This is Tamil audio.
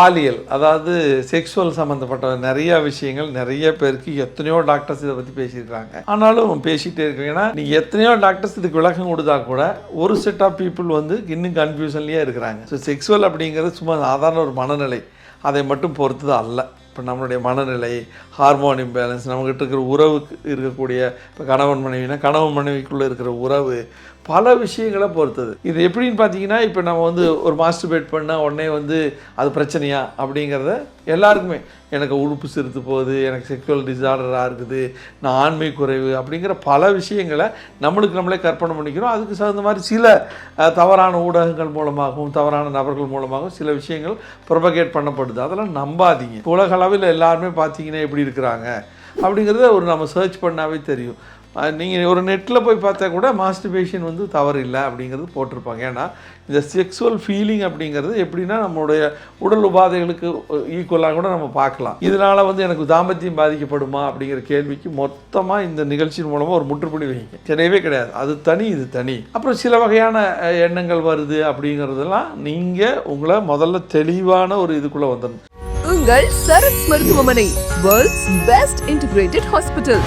பாலியல் அதாவது செக்ஸுவல் சம்மந்தப்பட்ட நிறைய விஷயங்கள் நிறைய பேருக்கு எத்தனையோ டாக்டர்ஸ் இதை பற்றி பேசியிருக்காங்க. ஆனாலும் பேசிகிட்டே இருக்கீங்க. ஏன்னா நீங்கள் எத்தனையோ டாக்டர்ஸ் இதுக்கு விளக்கம் கொடுத்தா கூட ஒரு செட் ஆஃப் பீப்புள் வந்து இன்னும் கன்ஃபியூஷன்லேயே இருக்கிறாங்க. ஸோ செக்ஸுவல் அப்படிங்கிறது சும்மா சாதாரண ஒரு மனநிலை, அதை மட்டும் பொறுத்து தான் அல்ல. இப்போ நம்மளுடைய மனநிலை, ஹார்மோன் இம்பேலன்ஸ், நம்மகிட்ட இருக்கிற உறவுக்கு இருக்கக்கூடிய இப்போ கணவன் மனைவினா கணவன் மனைவிக்குள்ளே இருக்கிற உறவு, பல விஷயங்களை பொறுத்தது. இது எப்படின்னு பார்த்தீங்கன்னா, இப்போ நம்ம வந்து ஒரு மாஸ்டர்பேட் பண்ணால் உடனே வந்து அது பிரச்சனையா அப்படிங்கிறத எல்லாருக்குமே, எனக்கு உறுப்பு சிறுத்து போகுது, எனக்கு செக்ஷுவல் டிஸார்டராக இருக்குது, நான் ஆண்மை குறைவு அப்படிங்கிற பல விஷயங்களை நம்மளுக்கு நம்மளே கற்பனை பண்ணிக்கிறோம். அதுக்கு தகுந்த மாதிரி சில தவறான ஊடகங்கள் மூலமாகவும் தவறான நபர்கள் மூலமாகவும் சில விஷயங்கள் ப்ரொபகேட் பண்ணப்படுது. அதெல்லாம் நம்பாதீங்க. உலக அளவில் எல்லாருமே பார்த்தீங்கன்னா எப்படி இருக்கிறாங்க அப்படிங்கிறத ஒரு நம்ம சர்ச் பண்ணாவே தெரியும். நீங்கள் ஒரு நெட்டில் போய் பார்த்தா கூட மாஸ்டர்பேஷன் வந்து தவறு இல்லை அப்படிங்கிறது போட்டிருப்பாங்க. ஏன்னா இந்த செக்ஸுவல் ஃபீலிங் அப்படிங்கிறது எப்படின்னா நம்மளுடைய உடல் உபாதைகளுக்கு ஈக்குவலாக கூட நம்ம பார்க்கலாம். இதனால் வந்து எனக்கு தாம்பத்தியம் பாதிக்கப்படுமா அப்படிங்கிற கேள்விக்கு மொத்தமாக இந்த நிகழ்ச்சியின் மூலமாக ஒரு முற்றுப்புள்ளி வைங்க. கிடையவே கிடையாது. அது தனி, இது தனி. அப்புறம் சில வகையான எண்ணங்கள் வருது அப்படிங்கிறதெல்லாம் நீங்கள் உங்களை முதல்ல தெளிவான ஒரு இதுக்குள்ளே வந்துடணும். உங்கள் சரத் மருத்துவமனை, வேர்ல்ட்ஸ் பெஸ்ட் இன்டிகிரேட்டட் ஹாஸ்பிட்டல்.